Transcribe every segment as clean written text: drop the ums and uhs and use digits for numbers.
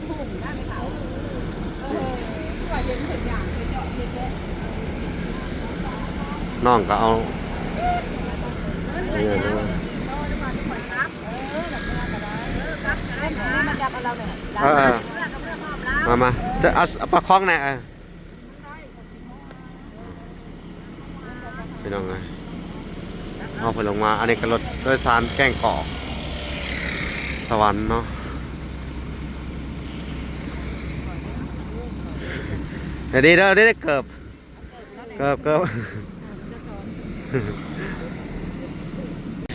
หุ่นได้ไหมเขาว่าเห็นเห็นอย่างเห็นเจาะเห็นเลย น้องก็เอาเนี่ยนะมันจับเราเนี่ยมาจะเอาปลาคล้องแน่พี่น้องเลยเอาไปลงมาอันนี้ก็รถโดยสารแกล้งเกาะสวรรค์เนาะเดี๋ยวดีเด้อได้เกือบ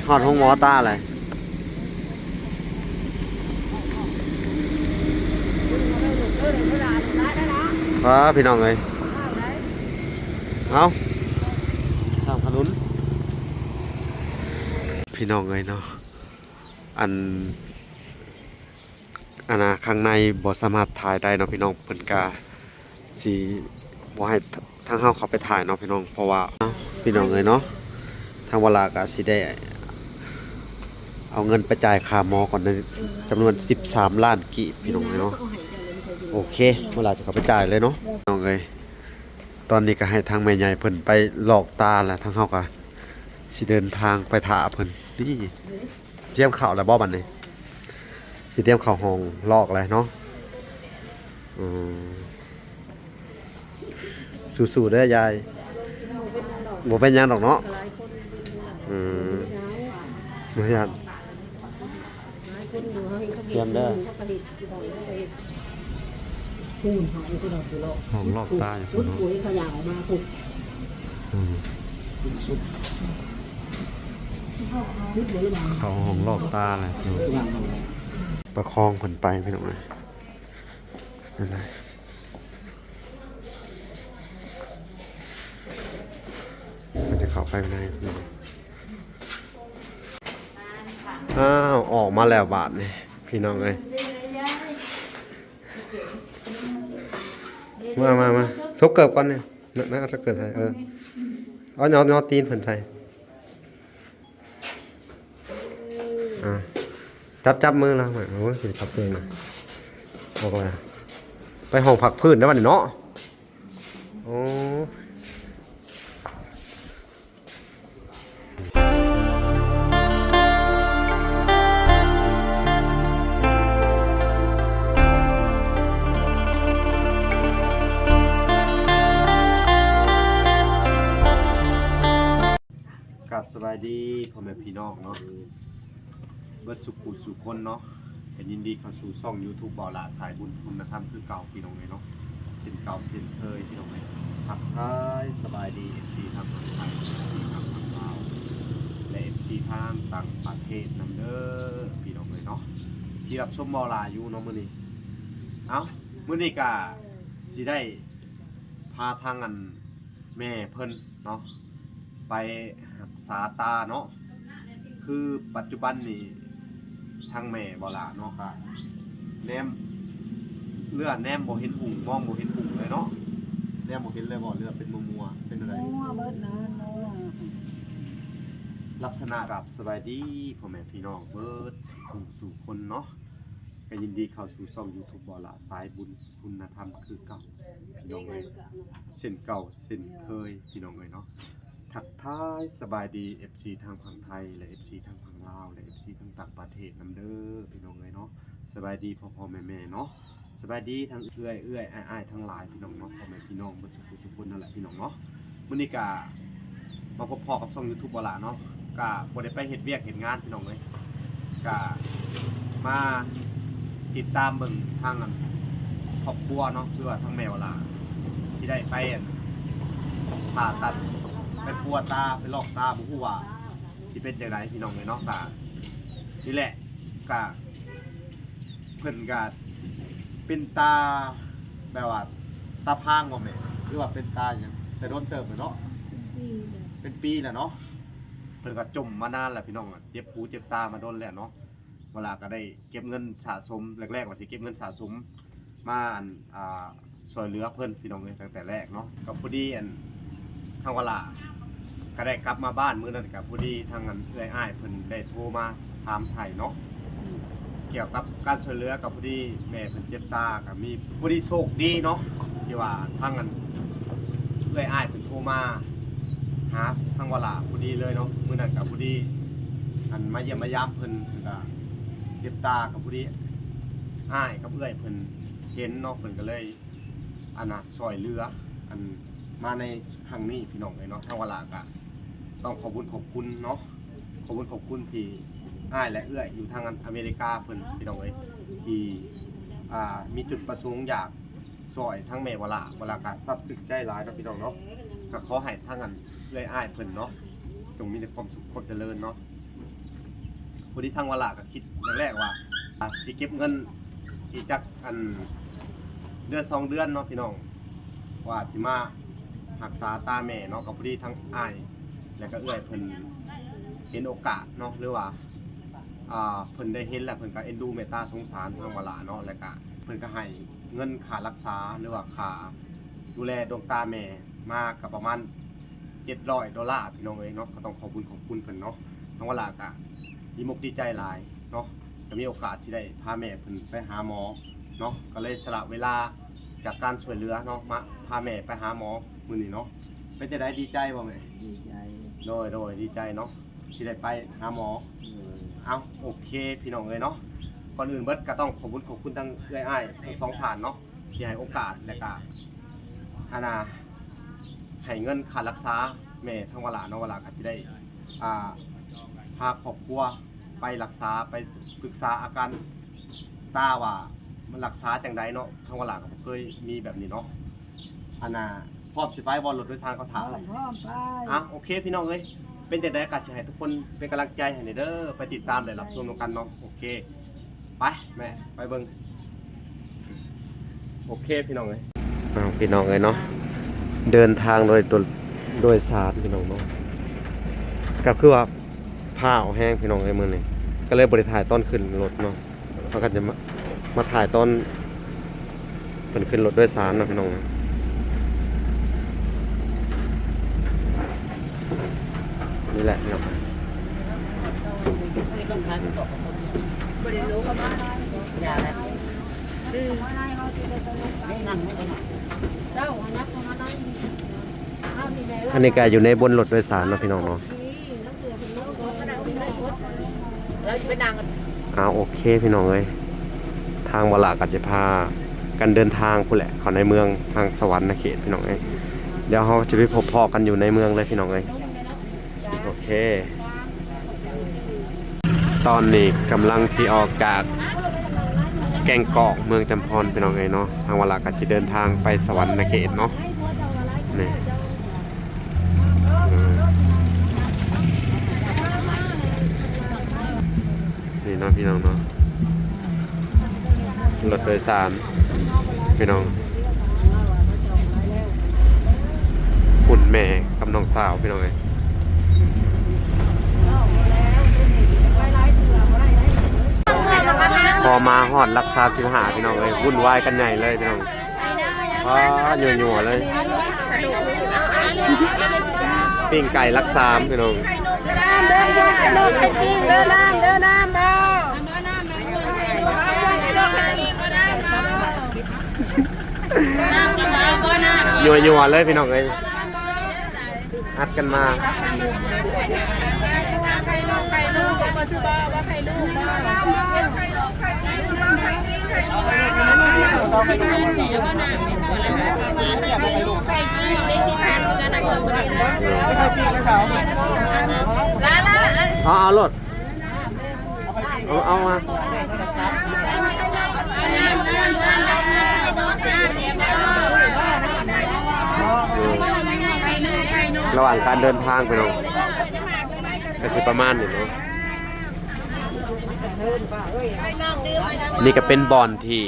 หอดห้องหมอตาเลยพี่น้องเลยเอาสร้างถนนพี่น้องเลยเนาะอันนะข้างในบ่สามารถถ่ายได้เนาะพี่น้องเพิ่นกาสิบ่ให้ทางเฮาเข้าไปถ่ายเนาะพี่น้องเพราะว่าพี่น้องเลยเนาะทางเวลาก็สิได้เอาเงินไปจ่ายค่าหมอก่อนในจำนวน13 ล้านกีบพี่น้องเลยเนาะโอเคเวลาจะเข้าไปจ่ายเลยเนาะพี่น้องเลยตอนนี้ก็ให้ทางแม่ใหญ่เพิ่นไปหลอกตาแล้วทางเฮาก็สิเดินทางไปถ่าเพิ่นนี่เตรียมข้าวแล้วบ่บัดนี้สิเตรียมข้าวห้องลอกแล้วเนาะสู้ๆเด้อยายบ่เป็นหยังดอกเนาะบ่ยันเตรียมเด้อห้องลอกตาอยู่พุ่นเนาะปุ๋ยขยะออกมาปุ๊บเขาห้องลอกตาแหละประคองเพิ่นไปพี่น้องเอ้ยนั่นแหละมันจะเข้าไปในอ้าวออกมาแล้วบาทนี่พี่น้องเอ้ยมาซบเกิบก่อนเนี่ยน่าจะเกิดไทยเอายอตีนเพิ่นไทยจับมือเราหน่อยโอ้ยสิจับมือหน่อยบอกเลยไปห้องผักพื้นได้ป่ะนี่เนาะโอ้กับสบายดีพ่อแม่พี่น้องเนาะเบิดสุขุสุคนเนาะเป็นยินดีเข้าสู่ช่อง YouTube บ่าวละสายบุญคุณธรรมคือเก่าพี่น้องเลยเนาะเส้นเก่าเส้นเคยพี่น้องเลยทักทายสบายดี FC ทางไทย FC ทางลาวและ FC ทางต่างประเทศนำเด้อพี่น้องเลยเนาะที่รับชมบ่าวละอยู่เนาะมื้อนี้มื้อนี้ก็สิได้พาทางอันแม่เพิ่นเนาะไปรักษาตาเนาะคือปัจจุบันนี่ทางแม่บ่ล่ะเนาะก็แนมเลือดแนมบ่เห็นหุ่งมองบ่เห็นหุ่งเลยเนาะแนมบ่เห็นเลยบ่เลือดเป็นมัวๆเป็นอะไรเบิดนะลักษณะกับสบายดีพ่อแม่พี่น้องเบิดสู่คนเนาะก็ยินดีเข้าสู่ช่อง YouTube บ่ล่ะสายบุญคุณธรรมคือเก่าพี่น้องเอ้ยเส้นเก่าเส้นเคยพี่น้องเอ้ยเนาะทักทายสบายดี FC ทางฝั่งไทยและ FC ทางฝั่งลาวและ FC ทางต่างประเทศนำเด้อพี่น้องเอ้ยเนาะสบายดีพ่อแม่เนาะสบายดีทั้งเอื้อยอ้ายทั้งหลายพี่น้องเนาะพ่อแม่พี่น้องเบิดทุกคนนั่นแหละพี่น้องเนาะมื้อนี้ก็มาพบกับช่อง YouTube บ่ล่ะเนาะก็บ่ได้ไปเฮ็ดเวียกเฮ็ดงานพี่น้องเอ้ยก็มาติดตามเบิ่งทางครอบครัวเนาะคือว่าทางแม่บ่ล่ะที่ได้ไปผ่าตัดไปปัวตาไปลอกตาบ่ฮู้ว่าสิเป็นจังไดพี่น้องเอ้ยเนาะก็นี่แหละก็เพิ่นก็เป็นตาแบบว่าตาพางบ่แม่หรือว่าเป็นตาหยังแต่โดนเติบเนาะเป็นปีแล้วเนาะเพิ่นก็จมมานานแล้วพี่น้องเจ็บหูเจ็บตามาโดนแล้วเนาะเวลาก็ได้เก็บเงินสะสมแรกๆว่าสิเก็บเงินสะสมมาช่วยเหลือเพิ่นพี่น้องเอ้ยตั้งแต่แรกเนาะก็พอดีทางเวลาก็ได้กลับมาบ้านมื้อนั้นกับผู้ดีทางเอื้อยอ้ายเพิ่นได้โทรมาถามไถ่เนาะ เกี่ยวกับการช่วยเหลือกับผู้ที่แม่เพิ่นเจ็บตากับมีผู้ที่โชคดีเนาะที่ว่าทางนั้นเอ้ายเพิ่นโทรมาหาทางวลาผู้ดีเลยเนาะมื้อนั้นกับผู้ที่อันมาเยี่ยมมายามเพิ่นก็เจ็บตากับผู้ที่อ้ายกับเอ้อยเพิ่นเห็นเนาะเพิ่นก็เลยอันน่ะช่วยเหลืออันมาในครั้งนี้พี่น้องเอ้ยเนาะทางวลาก็ต้องขอบคุณเนาะขอบคุณที่อ้ายและเอื้อยอยู่ทางอเมริกาเพิ่นพี่น้องเอ้ยที่มีจุดประสงค์อยากซอยทั้งแม่วลาก็ซับซึ้งใจหลายเนาะพี่น้องเนาะก็ขอให้ทางนั้นเอื้อยอ้ายเพิ่นเนาะจงมีแต่ความสุขความเจริญเนาะพอดีทางวลาก็คิดแรกๆว่าสิเก็บเงินอีกจักอันเดือน2เดือนเนาะพี่น้องว่าสิมารักษาตาแม่เนาะกับพอดีทั้งอ้ายแล้วก็เอื้อยเพิ่นเห็นโอกาสเนาะหรือว่าเพิ่นได้เห็นแล้วเพิ่นก็เอ็นดูเมตตาสงสารทางวลาเนาะแล้วก็เพิ่นก็ให้เงินค่ารักษาหรือว่าค่าดูแลดวงตาแม่มากับประมาณ$700พี่น้องเอ้ยเนาะก็ต้องขอบคุณเพิ่นเนาะทางวลาก็ดีมุกดีใจหลายเนาะก็มีโอกาสที่ได้พาแม่เพิ่นไปหาหมอเนาะก็เลยสละเวลาจากการช่วยเหลือเนาะมาพาแม่ไปหาหมอมื้อนี้เนาะเป็นจังได๋ดีใจบ่แม่ดีใจโดยดีใจเนาะที่ได้ไปหาหมอเอาโอเคพี่น้องเลยเนาะก่อนอื่นเบิดก็ต้องขอบคุณทั้งเอื้อยอ้ายทั้งสองท่านเนาะที่ให้โอกาสและก็ให้เงินค่ารักษาแม่ทั้งวลาเนาะวลาก็สิได้พาครอบครัวไปรักษาไปปรึกษาอาการตาว่ามันรักษาจังไดเนาะทั้งวลาก็บ่เคยมีแบบนี้เนาะพร้อมสิไปบ่รถโดยทางเขาถามเลย พร้อมไป โอเคพี่น้องเอ้ยเป็นจังได๋ก็จะให้ทุกคนเป็นกำลังใจให้เด้อไปติดตามได้รับชมกันเนาะโอเคไปแม่ไปเบิ่งโอเคพี่น้องเอ้ยพี่น้องเอ้ยเนาะเดินทางโดยสารพี่น้องเนาะก็คือว่าผ้าแห้งพี่น้องเอ้ยมื้อนี้ก็เลยบ่ได้ถ่ายตอนขึ้นรถเนาะเขาก็จะมาถ่ายตอนเพิ่นขึ้นรถโดยสารเนาะพี่น้องนี่แหละพี่น้อง บริรู้เขาบ้างอย่าอะไรเจ้าอันนักของอะไร อันนี้ก็อยู่ในบนรถโดยสารเนาะพี่น้องเนาะ เราจะไปดังกันโอเคพี่น้องเอ้ยทางวลาก็จะพากันเดินทางพุ่นแหละเข้าในเมืองทางสวรรค์เขตพี่น้องเอ้ยเดี๋ยวเราจะไปพบพ่อกันอยู่ในเมืองเลยพี่น้องเอ้ยโอเคตอนนี้กำลังสิออกจากแก่งกอกเมืองจำพรพี่น้องเอ้ยเนาะทางวลาก็จะเดินทางไปสวรรค์เขตเนาะนี่เนาะพี่น้องเนาะรถโดยสารพี่น้องคุณแม่กับน้องสาวพี่น้องเอ้ยพอมาฮอดรักษาสิบหาพี่น้องเอ้ยวุ่นวายกันใหญ่เลยพี่น้องหนัวเลยปิ้งไก่รักษาพี่น้องยัวเลยพี่น้องเอ้ยอัดกันมาเอารถเอามาระหว่างการเดินทางไปน้องก็สิประมาณนี้เนาะนี่ก็เป็นบ่อนที่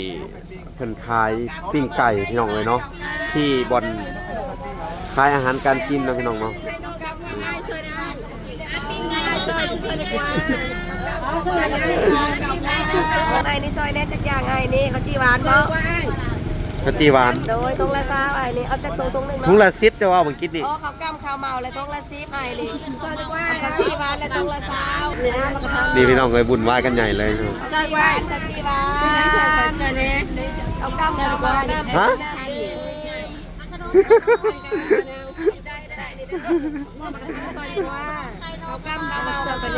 เพิ่นขายปิ้งไก่พี่น้องเลยเนาะที่บ่อนขายอาหารการกินนะพี่น้องเนาะไอ้นี่ซอยแน่จักอย่างไอ้นี่เขาจีหวานบ่ กะจีหวาน โดยตรงละซาไอ้นี่เอาแต่ตรงนึง ถุง เนาะ ละ10จะว่าเมื่อกี้นี่ อ๋อข้าวกล้ำข้าวเมาเลยตรงละ10ไอ้นี่ซอยดีกว่าข้าวจีหวานและตรงละซาวนี่นะมันก็ทำ นี่พี่น้องเอ้ยบุญไหว้กันใหญ่เลย ซอยหวานข้าวจีหวานใช่ใช่ใช่เนี่ยข้าวกล้ำข้าวเมา ฮะ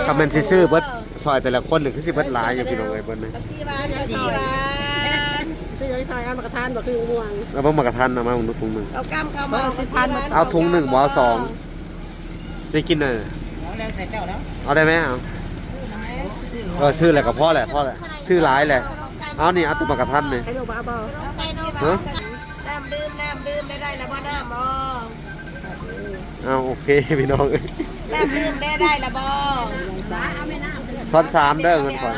ก็เป็นซื่อๆเบิดซอยแต่ละคนนึงคือสิเบิดหลายอยู่พี่น้องเอ้ยเบิดนึง จีหวานข้าวจีหวานซื้อยังซอยเอามากระทานบ่คือม่วง แล้วบ่มากระทันนะมาผมดูถุงหนึง ข้าวกล้ำข้าวเมา10,000 เอาถุงหนึ่งบ่เอาสองได้กินเลยเอาได้ไหมเอาชื่ออะไรกับพ่อแหละชื่อหลายแหละเอานี่เอาตัวมากระทันนี่ ให้ลูกบ่ ฮะ น้ำดื่มได้ละบ่น้ำบ่ เอาโอเคพี่น้อง น้ำดื่มได้ละบ่ ซ้อน3เด้อเงินก่อน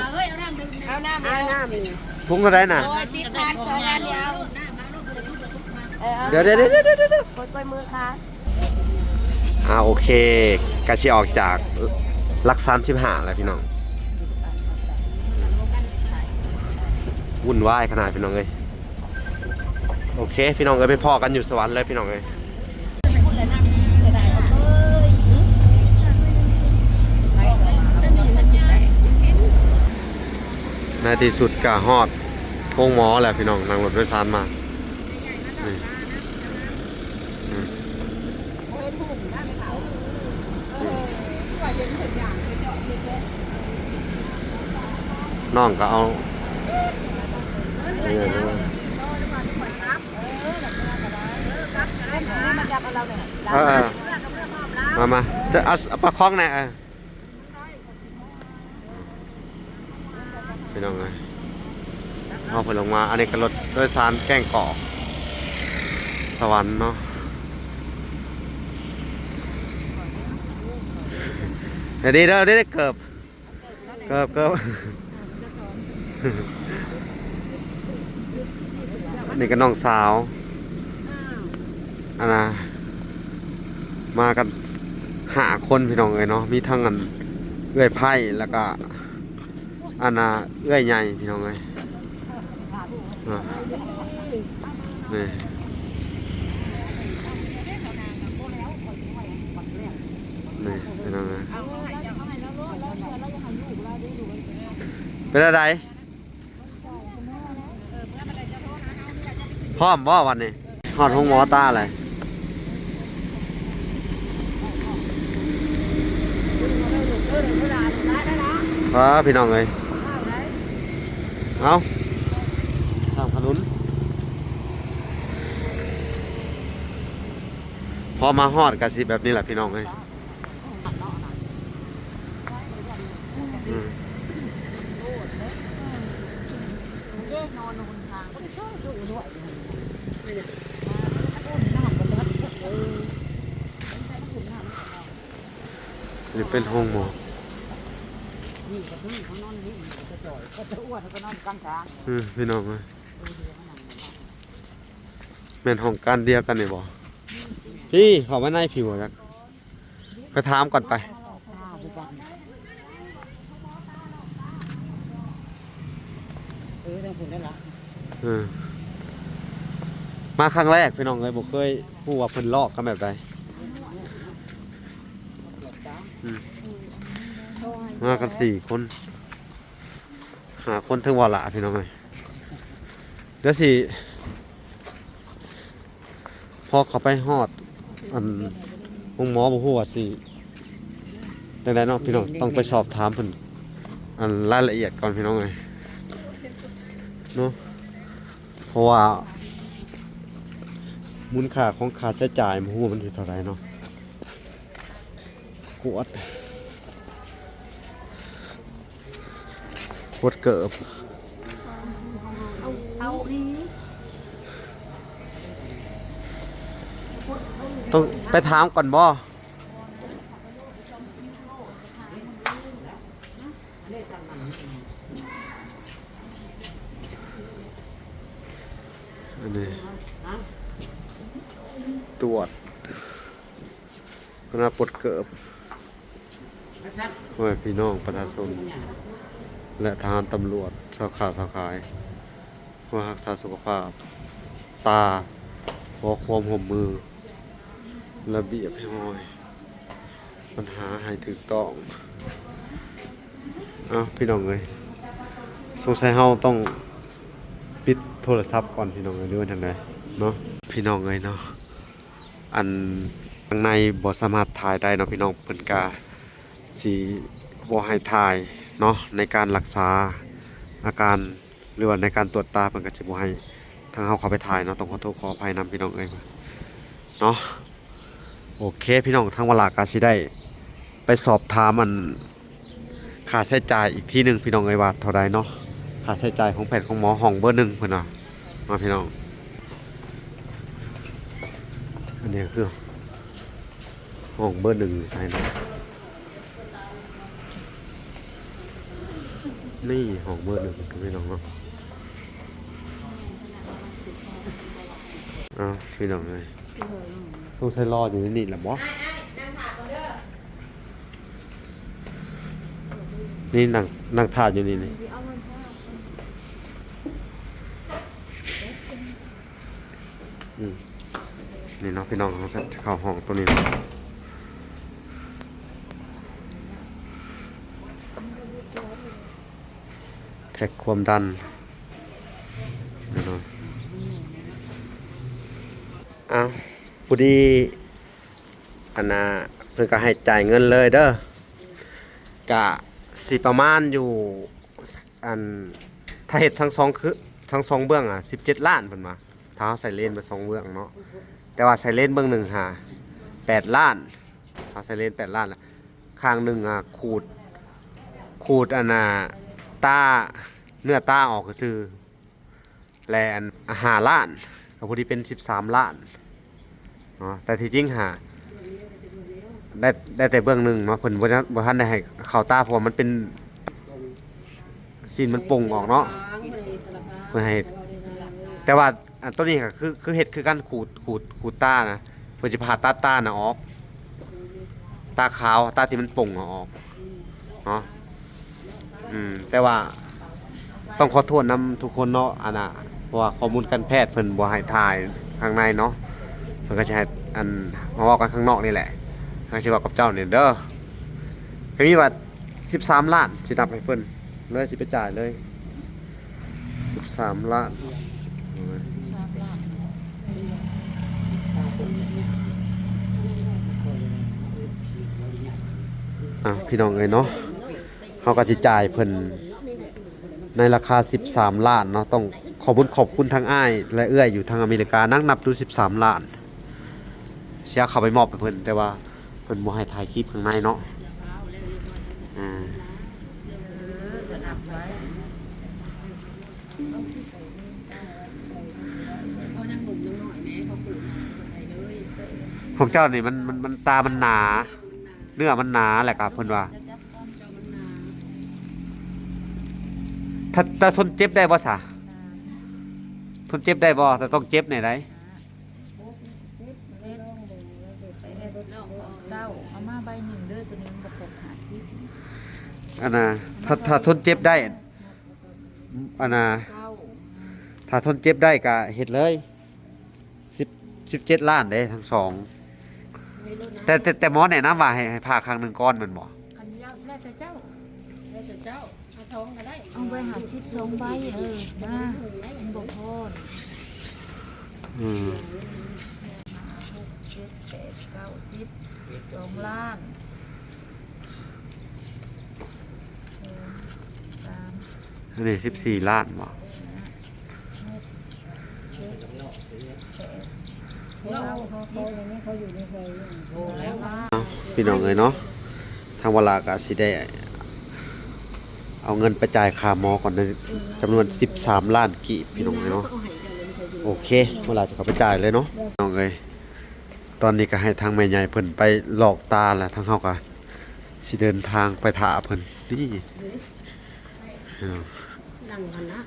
เอาน้ำนี่ ถุงเท่าไหร่น่ะ โอ้ย10,000 2อันเดียว เดี๋ยวกดมือค่ะ โอเคกะสิออกจากหลัก35แล้วพี่น้องวุ่นวายขนาดพี่น้องเอ้ยโอเคพี่น้องเอ้ยไปพ่อกันอยู่สวรรค์เลยพี่น้องเอ้ยในที่สุดกะฮอดโค้งหมอแหละพี่น้องนั่งรถโดยสารมานี่น้องก็เอามาจะเอาปลาคล้องเนี่ยพี่น้องเลยเอาไปลงมาอันนี้ก็รถโดยสารแกล้งเกาะสวรรค์เนาะเดี๋ยวดีเด้อเกิบนี่ก็น้องสาวอันนะมากัน5 คนพี่น้องเอ้ยเนาะมีทั้งอันเอื้อยไผ่แล้วก็อันน่ะเอื้อยใหญ่พี่น้องเอ้ยนี่พี่น้องเอ้ยเป็นอะไรพร้อมบ่วันนี้ฮอดห้องหมอตาอะไรพี่น้องเอ้ยเอาสร้างถนนพอมาฮอดกะสิแบบนี้แหละพี่น้องเอ้ยนี่เป็นห้องหมอพี่น้องเอ้ยเป็นห้องการเดียวกันนี่บ่พี่เขามาในผิวจักไปถามก่อนไปมาครั้งแรกพี่น้องเลยบอกเคยพูดว่าเพิ่นลอกกันแบบใดมากัน4 คน5 คนถึงว่าละพี่น้องเลยเดี๋ยวสิพอเขาไปฮอดอันห้องหมอบอกว่าสิแต่ใดเนาะพี่น้องต้องไปสอบถามเพิ่นอันรายละเอียดก่อนพี่น้องเลยเนาะเพราะว่ามูลค่าของค่าใช้จ่ายมันฮู้มันสิเท่าไหร่เนาะกวดเกิบต้องไปถามก่อนบ่อันนี้ตรวจคณะปวดเกิบไว้พี่น้องประชาชนและทหารตำรวจสาขาสาขายเพื่อรักษาสุขภาพ ตาขอความร่วมมือระเบียบให้หน่อยปัญหาให้ถูกต้องพี่น้องเอ้ยสงสัยเฮาต้องปิดโทรศัพท์ก่อนพี่น้องเอ้ยหรือว่าจังไดเนาะพี่น้องเอ้ยเนาะอันข้างในบ่สามารถถ่ายได้เนาะพี่น้องเพิ่นก็สิบ่ให้ถ่ายเนาะในการรักษาอาการหรือว่าในการตรวจตาเพิ่นก็สิบ่ให้ทางเฮาเข้าไปถ่ายเนาะต้องขอโทษขออภัยนำพี่น้องเอ้ยเนาะโอเคพี่น้องทางเวลาก็สิได้ไปสอบถามอันค่าใช้จ่ายอีกทีหนึงพี่น้องเอ้ยว่าเท่าใดเนาะค่าใช้จ่ายของแพทย์ของหมอห้องเบอร์1เพิ่นว่ามาพี่น้องอันนี้คือห้องเบอร์1ใช่เนาะนี่ห้องเบอร์1ครับพี่น้องเนาะพี่น้องเอ้ยต้องใช้รออยู่นี่แหละบ่นี่นั่งทาดอยู่นี่นี่นี่เนาะพี่น้องเราจะเข้าห้องตัวนี้แท็กความดันเนาะพอดีอันน่ะเพิ่นก็ให้จ่ายเงินเลยเด้อกะสิประมาณอยู่อันถ้าเฮ็ดทั้งสองเบื้อง17 ล้านเพิ่นว่าถ้าเฮาใส่เลนไป2เบื้องเนาะแต่ว่าใส่เลนเบื้องหนึง8 ล้านถ้าใส่เลน8 ล้านล่ะข้างหนึงขูดอันน่ะตาเนื้อตาออกก็คือแลอัน5 ล้านก็พอดีเป็น13 ล้านเนาะแต่ที่จริงได้แต่เบื้องหนึ่งเนาะเพิ่นบ่ทันได้ให้เข้าตาเพราะว่ามันเป็นซีนมันป่งออกเนาะเพิ่นให้แต่ว่าอันตัวนี้ก็คือเฮ็ดคือการขูดตานะเพิ่นสิผ่าตัดตาน่ะออกตาขาวตาที่มันป่งออกเนาะแต่ว่าต้องขอโทษนำทุกคนเนาะอันน่ะเพราะว่าข้อมูลการแพทย์เพิ่นบ่ให้ถ่ายข้างในเนาะเพิ่นก็สิให้อันมาเว้ากันข้างนอกนี่แหละให้สิเว้ากับเจ้านี่เด้อก็มีว่า13 ล้านสินับให้เพิ่นเลยสิไปจ่ายเลย13 ล้านพี่น้องเอ้ยเนาะเฮาก็สิจ่ายเพิ่นในราคา13 ล้านเนาะต้องขอบคุณทางอ้ายและเอื้อยอยู่ทางอเมริกานั่งนับดู13 ล้านเสียเข้าไปมอบให้เพิ่นแต่ว่าเพิ่นบ่ให้ถ่ายคลิปข้างในเนาะของเจ้านี่มันตามันหนาเนื้อมันหนาแหละครับเพิ่นว่าถ้าทนเจ็บได้บ่ซะทนเจ็บได้บ่แต่ต้องเจ็บไหนได้เอามาใบหนึ่งเด้อตัวนี้มันกระปุก50อันน่ะถ้าทนเจ็บได้อันน่ะถ้าทนเจ็บได้ก็เฮ็ดเลย17 ล้านเด้ทั้งสองแต่หมอแนะนำว่าให้ผ่าครั้งหนึงก่อนแม่นบ่คันยาวแล้วแต่เจ้าเอาท้องก็ได้เอาไป52ใบมามันบ่พอ7 8 9 10 2 ล้านอันนี้14 ล้านบ่พี่น้องเอ้ยเนาะทางเวลาก็สิได้เอาเงินไปจ่ายค่าหมอก่อนในจำนวน13 ล้านกีบพี่น้องเอ้ยเนาะโอเคเวลาจะเข้าไปจ่ายเลยเนาะน้องเอ้ยตอนนี้ก็ให้ทางแม่ใหญ่เพิ่นไปหลอกตาแหละทางเฮาก็สิเดินทางไปท่าเพิ่นนี่นั่งกันนะ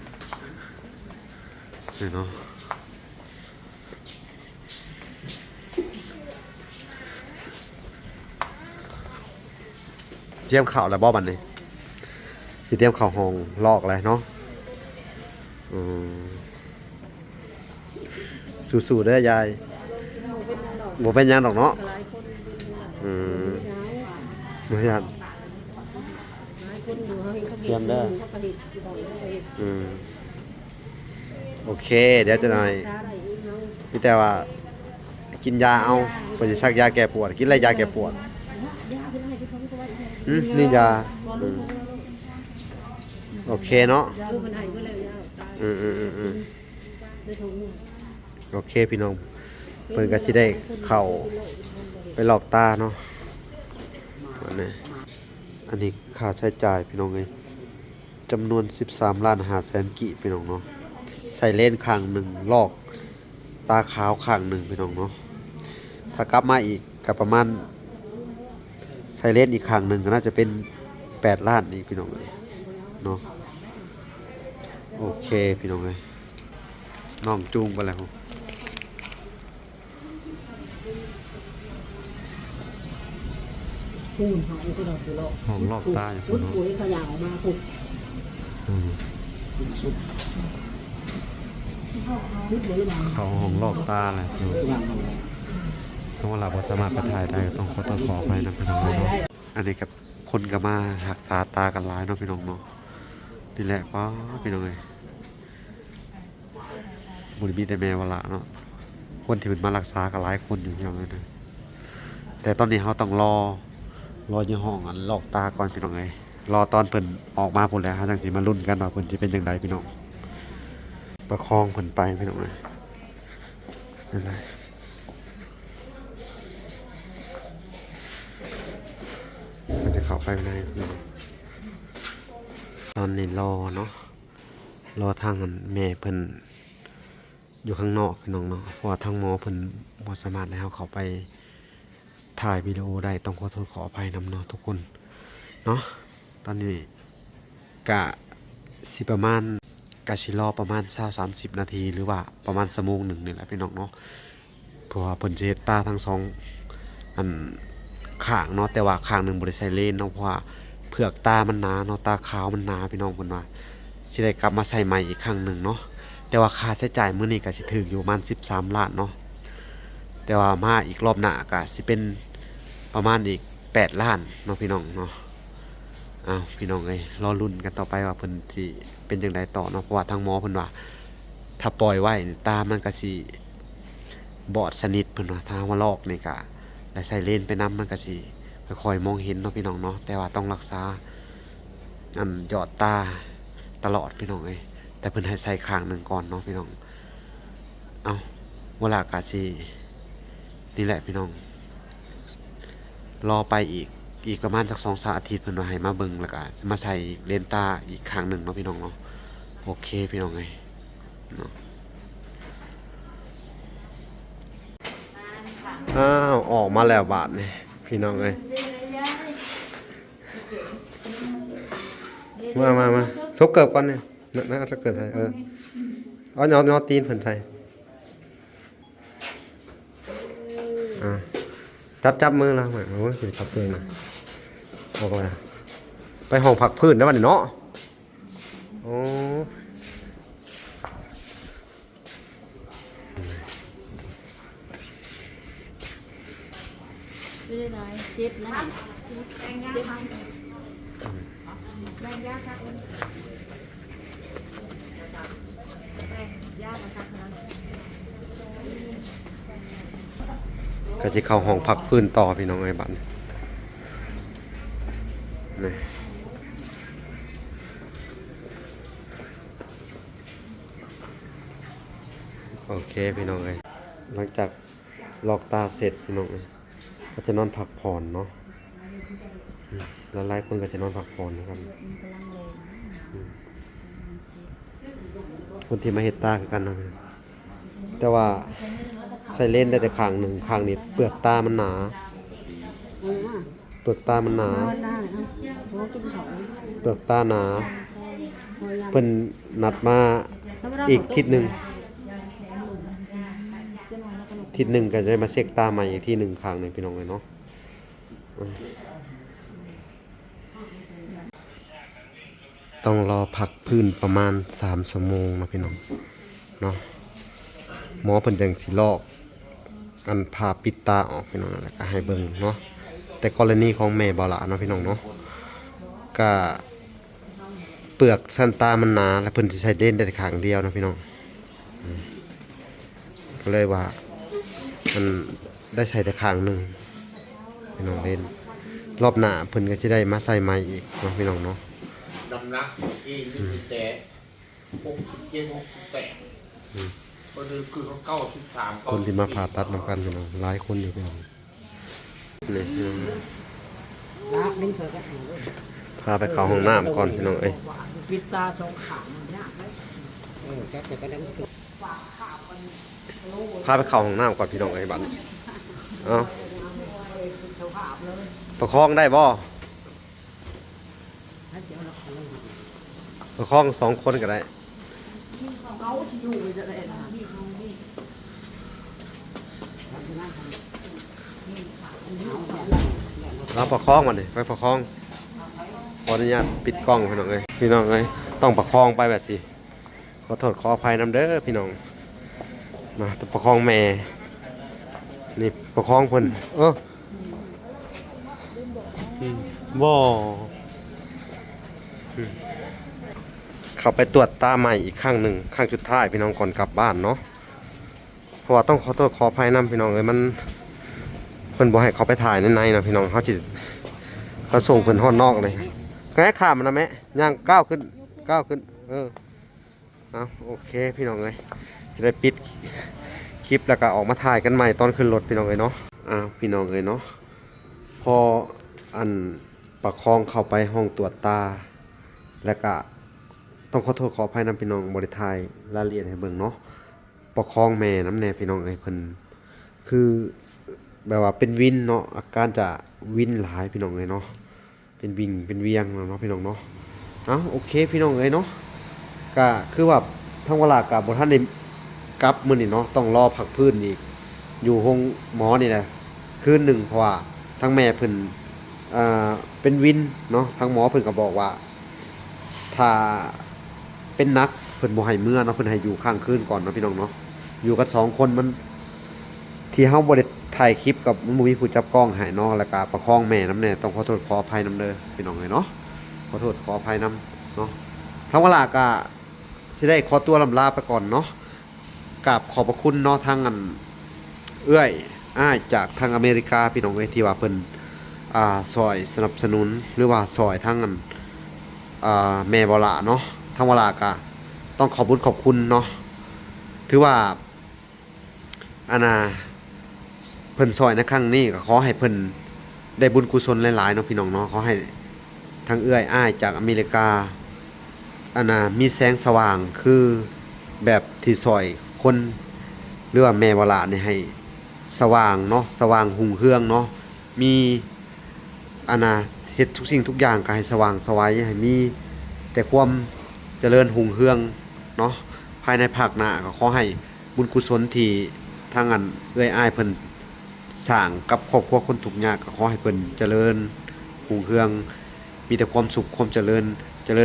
เนาะเตรียมข่าวแล้วบ่บัดนี้สิเตรียมข่าวห้องลอกอะไรเนาะ สู้ๆเด้อยายบ่เป็นหยังดอกเนาะ หลายคน อืม เช้า บ่ยัน หลายคนอยู่เขาเห็นเขา เตรียมเด้อ เขาก็เห็นอยู่บ่อยเขาก็เห็น โอเค เดี๋ยวจะหน่อย ซาได้อีกเนาะ มีแต่ว่ากินยาเอาเพิ่นสิซักยาแก้ปวดกินอะไรยาแก้ปวด ยาเป็นอะไรที่เขาก็ว่าอีก นี่ยาโอเคเนาะ ยามันให้ก็แล้วยาตาย อืม ได้ถุง โอเคพี่น้องเพิ่นก็สิได้เข้าไปหลอกตาเนาะอันนี้ค่าใช้จ่ายพี่น้องเอ้ยจำนวน13.5 ล้านกีบพี่น้องเนาะใส่เลนส์ข้างหนึ่งลอกตาขาวข้างหนึ่งพี่น้องเนาะถ้ากลับมาอีกก็ประมาณใส่เลนส์อีกข้างหนึ่งก็น่าจะเป็น8 ล้านอีกพี่น้องเอ้ยเนาะโอเคพี่น้องเอ้ยน้องจูงไปแล้ว คูณหายก็ดอกสิโล ห้องลอกตาอยู่ พุ พุ่ ด นเนาะ ปุ๋ยเขาอยากออกมาพุด อืม พุดปุ๋ยบาง เขาห้องลอกตาแหละพี่น้องถ้าว่าเราบ่สามารถไปถ่ายได้ก็ต้องขออภัยนะพี่น้องเนาะอันนี้กับคนก็มารักษาตากันหลายเนาะพี่น้องเนาะนี่แหละป้าพี่น้องเอ้ยบ่ได้มีแต่แม่ว่าละเนาะคนที่เพิ่นมารักษาก็หลายคนอยู่พี่น้องเอ้ยนะแต่ตอนนี้เราต้องรออยู่ห้องอันลอกตาก่อนพี่น้องเอ้ยรอตอนเพิ่นออกมาพุ่นแล้วฮะจังสิมาลุ้นกันว่าเพิ่นสิเป็นจังไดพี่น้องประคองเพิ่นไปพี่น้องเอ้ยนั่นแหละมันจะเข้าไปไม่ได้พี่น้องตอนนี้รอเนาะรอทางอันแม่เพิ่นอยู่ข้างนอกพี่น้องเนาะเพราะว่าทางหมอเพิ่นบ่สามารถให้เฮาเข้าไปถ่ายวิดีโอได้ต้องขอโทษขออภัยนำเนาะทุกคนเนาะตอนนี้กะสิประมาณกะสิรอประมาณ20-30 นาทีหรือว่าประมาณชั่วโมงหนึ่งนี่แหละพี่น้องเนาะเพราะว่าเพิ่นสิเฮ็ดตาทั้งสองอันข้างเนาะแต่ว่าข้างหนึงบ่ได้ใส่เลนส์เนาะเพราะว่าเผือกตามันหนาเนาะตาขาวมันหนาพี่น้องเพิ่นว่าสิได้กลับมาใส่ใหม่อีกครั้งหนึงเนาะแต่ว่าค่าใช้จ่ายมื้อนี้ก็สิถึกอยู่ประมาณ13 ล้านเนาะแต่ว่ามาอีกรอบหน้าก็สิเป็นประมาณอีก8 ล้านเนาะพี่น้องเนาะอ้าวพี่น้องเอ้ยรอลุ้นกันต่อไปว่าเพิ่นสิเป็นจังไดต่อเนาะเพราะว่าทางหมอเพิ่นว่าถ้าปล่อยไว้ตามันก็สิบอดสนิทเพิ่นว่าถ้าว่าลอกนี่ก็ได้ใส่เลนส์ไปนำมันก็สิค่อยๆมองเห็นเนาะพี่น้องเนาะแต่ว่าต้องรักษาอันหยอดตาตลอดพี่น้องเอ้ยแต่เพิ่นให้ใส่ข้างหนึงก่อนเนาะพี่น้องเอาเวลากะสินี่แหละพี่น้องรอไปอีกประมาณสัก2-3 อาทิตย์เพิ่นว่าให้มาเบิ่งแล้วก็มาใส่เลนส์ตาอีกข้างหนึงเนาะพี่น้องเนาะโอเคพี่น้องเอ้ยเนาะอ้าวออกมาแล้วบาดนี่พี่น้องเอ้ยมาซบเกิบก่อนเนี่ยน่าจะเกิดใส่เอายอตีนเพิ่นใส่จับมือแล้วเหมือนว่าสิจับมือนะบอกว่าไปห้องพักพื้นได้ป่ะนี่เนาะโอ้ไม่ได้น้อยเจ็บนะเจ็บแรงยากครับแรงยากนะครับนะ ก็จะเข้าห้องพักพื้นต่อพี่น้องไอ้บันนี่โอเคพี่น้องเลยหลังจากลอกตาเสร็จพี่น้องเอ้ยก็จะนอนพักผ่อนเนาะแล้วหลายคนก็จะนอนพักผ่อนนะครับคนที่มาเฮ็ดตาคือกันนะแต่ว่าใส่เลนส์ได้แต่ข้างหนึ่งข้างนี้เปลือกตามันหนาเปลือกตามันหนาเปลือกตาหนาเพิ่นนัดมาอีกทิศหนึ่งก็จะได้มาเช็คตาใหม่อีกที่หนึ่งข้างหนึ่งพี่น้องเลยเนาะต้องรอพักพื้นประมาณ3 ชั่วโมงนะพี่น้องเนาะ หมอเพิ่นจังสิลอกอันพาปิดตาออกพี่น้องแล้วก็ให้เบิ่งเนาะแต่กรณีของแม่บ่ล่ะเนาะพี่น้องเนาะก็เปลือกสันตามันหนาแล้วเพิ่นสิใช้เล่นได้ข้างเดียวนะพี่น้องก็เลยว่ามันได้ใส่แต่ข้างหนึงพี่น้องเล่นรอบหน้าเพิ่นก็จะได้มาใส่ใหม่อีกเนาะพี่น้องเนาะน้ำหนักที่มีแต่67-68ก็คือเขา93คนที่มาผ่าตัดนำกันพี่น้องหลายคนอยู่พี่น้องนี่พี่น้องพาไปเข้าห้องน้ำก่อนพี่น้องเอ้ย ปิดตาสองขางมันยากเลย พาไปเข้าห้องน้ำก่อนพี่น้องเอ้ยบัดนี้เอาประคองได้บ่ประคอง2 คนก็ได้เราประคองมันดิไปประคองขออนุญาตปิดกล้องพี่น้องเอ้ยพี่น้องเอ้ยต้องประคองไปแบบสิขอโทษขออภัยนำเด้อพี่น้องมาประคองแม่นี่ประคองเพิ่นบ่เข้าไปตรวจตาใหม่อีกครั้งหนึ่งครั้งสุดท้ายพี่น้องก่อนกลับบ้านเนาะเพราะว่าต้องขอโทษขออภัยนำพี่น้องเอ้ยมันเพิ่นบ่ให้เขาไปถ่ายในนะพี่น้องเขาจิเขาส่งเพิ่นฮอดนอกเลยแม่ข้ามมันนะแม่ย่างก้าวขึ้นเอาโอเคพี่น้องเอ้ยจะได้ปิดคลิปแล้วก็ออกมาถ่ายกันใหม่ตอนขึ้นรถพี่น้องเอ้ยเนาะพี่น้องเอ้ยเนาะพออันประคองเข้าไปห้องตรวจตาแล้วก็ต้องขอโทษขออภัยนำพี่น้องบริไทยรายละเอียดให้เบิ่งเนาะประคองแม่น้ำแน่พี่น้องเอ้ยเพิ่นคือแบบว่าเป็นวินเนาะอาการจะวินหลายพี่น้องเอ้ยเนาะเป็นวิงเป็นเวียงเนาะพี่น้องเนาะโอเคพี่น้องเอ้ยเนาะก็คือว่าทั้งเวลากับบ่ทันได้กลับมื้อนี้เนาะต้องรอพักพื้นอีกอยู่ห้องหมอนี่แหละคืนหนึ่งเพราะว่าทั้งแม่เพิ่นเป็นวินเนาะทั้งหมอเพิ่นก็บอกว่าถ้าเป็นนักเพิ่นบ่ให้เมื่อเนาะเพิ่นให้อยู่ข้างคืนก่อนเนาะพี่น้องเนาะอยู่กัน2 คนมันที่เฮาบ่ได้ถ่ายคลิปกับมันบ่มีผู้จับกล้องให้เนาะแล้วก็ประคองแม่นำแน่ต้องขอโทษขออภัยนำเด้อพี่น้องเอ้ยเนาะขอโทษขออภัยนำเนาะทั้งเวลาก็สิได้ขอตัวลำลาไปก่อนเนาะกราบขอบพระคุณเนาะทางอันเอื้อยจากทางอเมริกาพี่น้องเอ้ยที่ว่าเพิ่นซอยสนับสนุนหรือว่าซอยทางอันแม่บ่ล่ะเนาะทางเวลาก็ต้องขอบคุณเนาะถือว่าเพิ่นซอยในครั้งนี้ก็ขอให้เพิ่นได้บุญกุศลหลายๆเนาะพี่น้องเนาะขอให้ทางเอื้อยจากอเมริกามีแสงสว่างคือแบบที่ซอยคนหรือว่าแม่บ่ล่ะนี่ให้สว่างเนาะสว่างหุ่งเฮืองเนาะมีเฮ็ดทุกสิ่งทุกอย่างก็ให้สว่างไสวัยให้มีแต่ความเจริญหุ่งเฮืองเนาะภายในภาคหน้าก็ขอให้บุญกุศลที่ทางเอื้อยเพิ่นสร้างกับครอบครัวคนทุกข์ยากก็ขอให้เพิ่นเจริญหุ่งเฮืองมีแต่ความสุขความเจริญ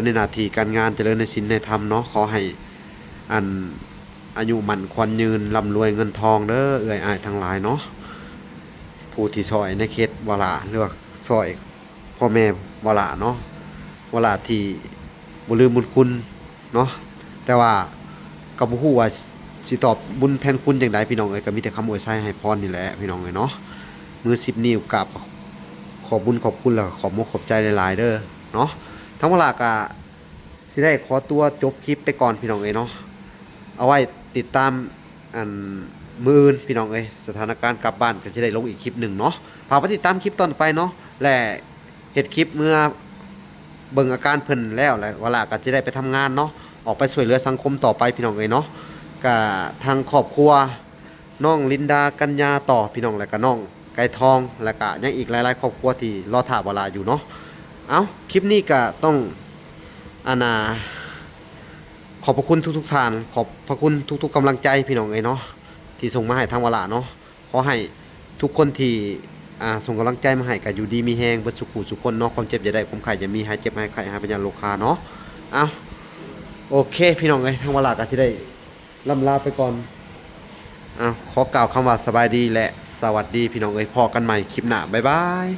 ในหน้าที่การงานเจริญในศีลในธรรมเนาะขอให้อายุมั่นขวัญยืนร่ำรวยเงินทองเด้อเอื้อยทั้งหลายเนาะผู้ที่ซอยในเขตวลาหรือว่าซอยพ่อแม่วลาเนาะวลาที่บ่ลืมบุญคุณเนาะแต่ว่าก็บ่ฮู้ว่าสิตอบบุญแทนคุณจังไดพี่น้องเอ้ยก็มีแต่คำอวยชัยให้พรนี่แหละพี่น้องเอ้ยเนาะมือ10 นิ้วกับขอบบุญขอบคุณแล้วขอบมกขอบใจหลายๆเด้อเนาะทั้งเวลาก็สิได้ขอตัวจบคลิปไปก่อนพี่น้องเอ้ยเนาะเอาไว้ติดตามมื้ออื่นพี่น้องเอ้ยสถานการณ์กลับบ้านก็จะได้ลงอีกคลิปหนึ่งเนาะฝากไปติดตามคลิปตอนต่อไปเนาะและเฮ็ดคลิปเมื่อเบิ่งอาการเพิ่นแล้วแหละเวลาก็จะได้ไปทำงานเนาะออกไปช่วยเหลือสังคมต่อไปพี่น้องเอ้ยเนาะก็ทางครอบครัวน้องลินดากัญญาต่อพี่น้องแล้วก็น้องไก่ทองแล้วก็ยังอีกหลายๆครอบครัวที่รอท่าเวลาอยู่เนาะคลิปนี้ก็ต้องขอบพระคุณทุกท่านขอบพระคุณทุกกำลังใจพี่น้องเอ้ยเนาะที่ส่งมาให้ทางเวลาเนาะขอให้ทุกคนที่ส่งกำลังใจมาให้ก็อยู่ดีมีแฮงเบิดสุขุสุขคนเนาะความเจ็บอย่าได้ความไข้อย่ามีหายเจ็บหายไข้หายเป็นยาโรคาเนาะโอเคพี่น้องเอ้ยทางเวลาก็สิได้ล่ำลาไปก่อน ขอกล่าวคำว่าสบายดีและสวัสดีพี่น้องเอ้ยพอกันใหม่คลิปหน้าบ๊ายบาย